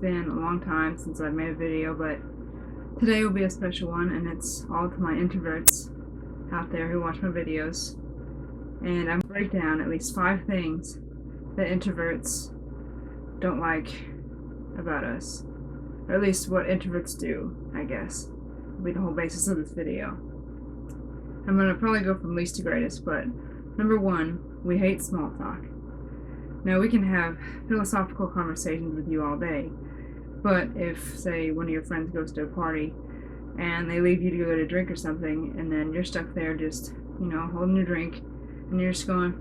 been a long time since I've made a video, but today will be a special one, and it's all to my introverts out there who watch my videos. And I'm going to break down at least 5 things that introverts don't like about us. Or at least what introverts do, I guess, will be the whole basis of this video. I'm going to probably go from least to greatest, but number 1, we hate small talk. Now, we can have philosophical conversations with you all day, but if, say, one of your friends goes to a party and they leave you to go to drink or something, and then you're stuck there just, holding your drink, and you're just going,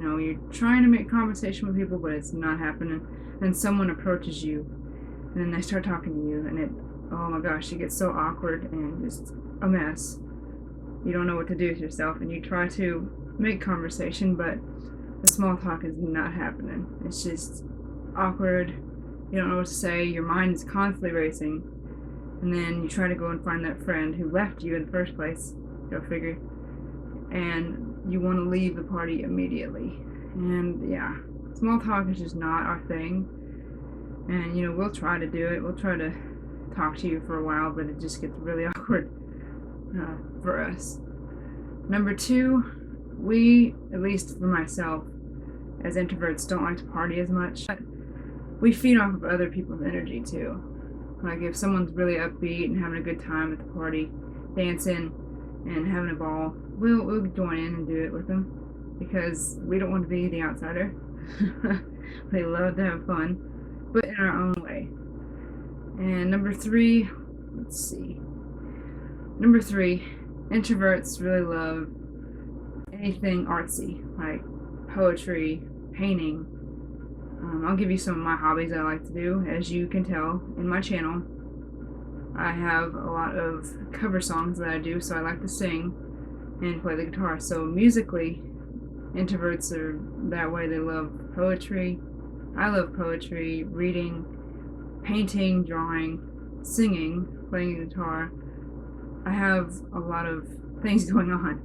you're trying to make conversation with people, but it's not happening, and someone approaches you, and then they start talking to you, and oh my gosh, it gets so awkward and just a mess. You don't know what to do with yourself, and you try to make conversation, but the small talk is not happening. It's just awkward. You don't know what to say. Your mind is constantly racing. And then you try to go and find that friend who left you in the first place. Go figure. And you want to leave the party immediately. And yeah, small talk is just not our thing. And we'll try to do it. We'll try to talk to you for a while, but it just gets really awkward for us. Number 2, we, at least for myself, as introverts, don't like to party as much. But we feed off of other people's energy too. Like if someone's really upbeat and having a good time at the party, dancing and having a ball, we'll join in and do it with them because we don't want to be the outsider. We love to have fun, but in our own way. And number 3, Number 3, introverts really love anything artsy, like poetry, painting. I'll give you some of my hobbies I like to do. As you can tell in my channel, I have a lot of cover songs that I do, so I like to sing and play the guitar. So musically, introverts are that way. They love poetry. I love poetry, reading, painting, drawing, singing, playing the guitar. I have a lot of things going on.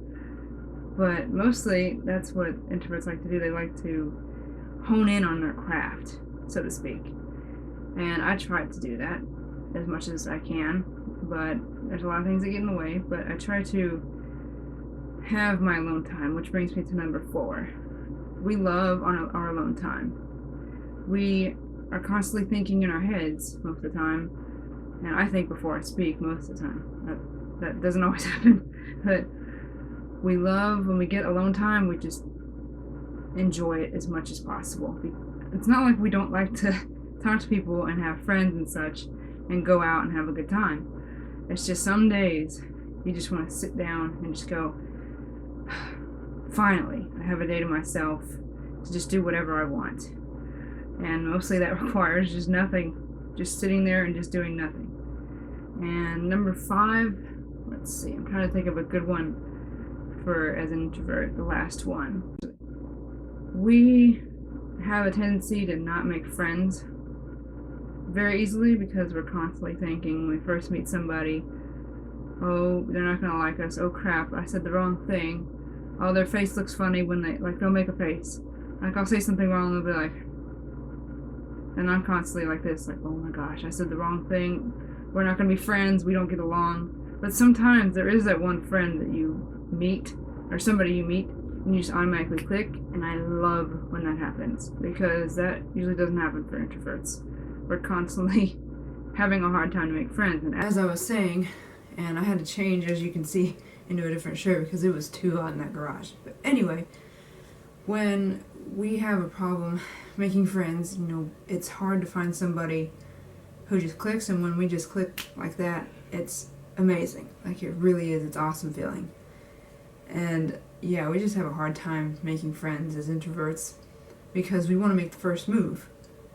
But mostly, that's what introverts like to do. They like to hone in on their craft, so to speak. And I try to do that as much as I can, but there's a lot of things that get in the way. But I try to have my alone time, which brings me to number 4. We love our alone time. We are constantly thinking in our heads most of the time, and I think before I speak most of the time. That doesn't always happen, but we love when we get alone time, we just enjoy it as much as possible. It's not like we don't like to talk to people and have friends and such and go out and have a good time. It's just some days you just want to sit down and just go, finally, I have a day to myself to just do whatever I want. And mostly that requires just nothing, just sitting there and just doing nothing. And number 5, I'm trying to think of a good one for as an introvert, the last one. We have a tendency to not make friends very easily because we're constantly thinking when we first meet somebody, oh, they're not gonna like us, oh crap, I said the wrong thing, oh, their face looks funny when they'll make a face, like I'll say something wrong and they'll be like, and I'm constantly like this, like, oh my gosh, I said the wrong thing, we're not gonna be friends, we don't get along. But sometimes there is that one friend that you meet, or somebody you meet, and you just automatically click, and I love when that happens, because that usually doesn't happen for introverts. We're constantly having a hard time to make friends. And as I was saying, and I had to change, as you can see, into a different shirt because it was too hot in that garage. But anyway, when we have a problem making friends, it's hard to find somebody who just clicks, and when we just click like that, it's amazing. Like, it really is. It's awesome feeling. And yeah, we just have a hard time making friends as introverts because we want to make the first move,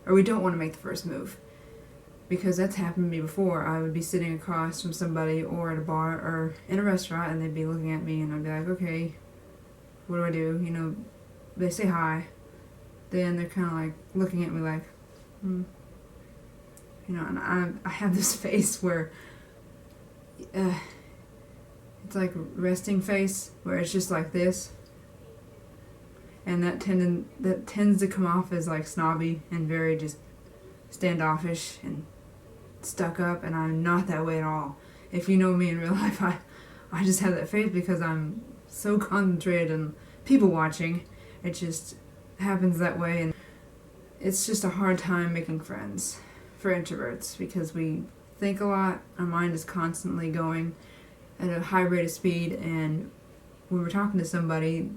or we don't want to make the first move, because that's happened to me before. I would be sitting across from somebody or at a bar or in a restaurant, and they'd be looking at me, and I'd be like, okay, what do I do? They say hi, then they're kind of like looking at me like, and I have this face where it's like a resting face where it's just like this, and that tends to come off as like snobby and very just standoffish and stuck up, and I'm not that way at all. If you know me in real life, I just have that faith because I'm so concentrated on people watching. It just happens that way, and it's just a hard time making friends for introverts because we think a lot. Our mind is constantly going at a high rate of speed, and when we're talking to somebody,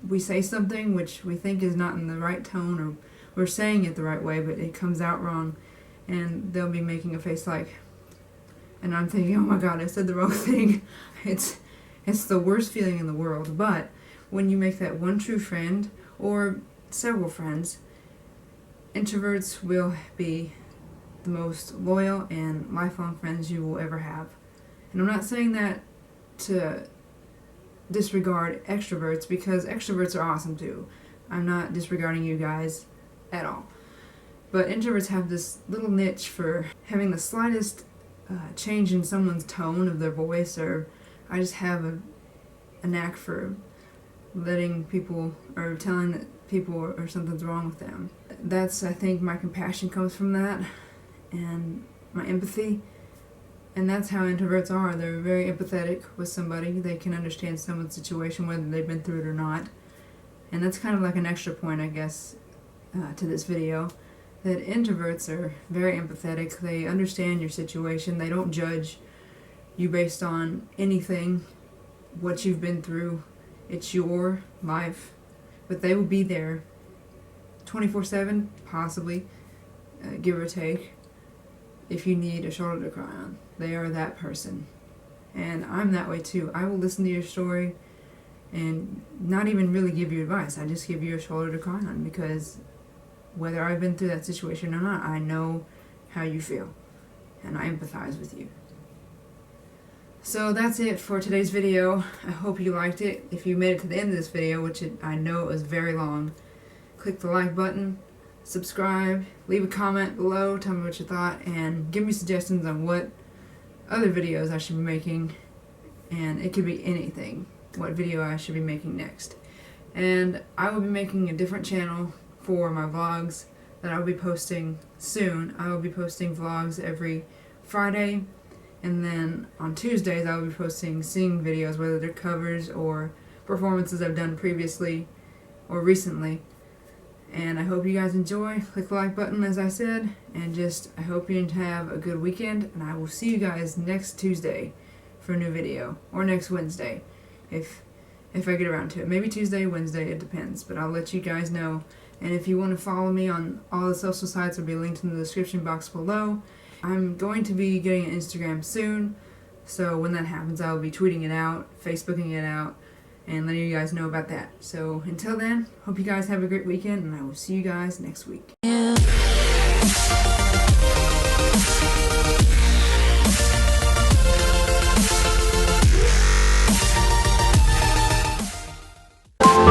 we say something which we think is not in the right tone, or we're saying it the right way, but it comes out wrong, and they'll be making a face like, and I'm thinking, oh my god, I said the wrong thing. It's the worst feeling in the world. But when you make that one true friend, or several friends, introverts will be the most loyal and lifelong friends you will ever have. And I'm not saying that to disregard extroverts, because extroverts are awesome too. I'm not disregarding you guys at all. But introverts have this little niche for having the slightest change in someone's tone of their voice, or I just have a knack for letting people, or telling that people or something's wrong with them. That's, I think, my compassion comes from that, and my empathy. And that's how introverts are. They're very empathetic with somebody. They can understand someone's situation, whether they've been through it or not. And that's kind of like an extra point, I guess, to this video, that introverts are very empathetic. They understand your situation. They don't judge you based on anything, what you've been through. It's your life. But they will be there 24/7, possibly, give or take, if you need a shoulder to cry on. They are that person. And I'm that way too. I will listen to your story and not even really give you advice. I just give you a shoulder to cry on, because whether I've been through that situation or not, I know how you feel, and I empathize with you. So that's it for today's video. I hope you liked it. If you made it to the end of this video, which I know it was very long, click the like button, subscribe, leave a comment below, tell me what you thought, and give me suggestions on what other videos I should be making, and it could be anything, what video I should be making next. And I will be making a different channel for my vlogs that I'll be posting soon. I will be posting vlogs every Friday, and then on Tuesdays I will be posting singing videos, whether they're covers or performances I've done previously or recently. And I hope you guys enjoy. Click the like button, as I said, and just I hope you have a good weekend, and I will see you guys next Tuesday for a new video, or next Wednesday if I get around to it. Maybe Tuesday, Wednesday, it depends, but I'll let you guys know. And if you want to follow me on all the social sites, will be linked in the description box below. I'm going to be getting an Instagram soon, so when that happens I'll be tweeting it out, Facebooking it out, and letting you guys know about that. So until then, hope you guys have a great weekend, and I will see you guys next week.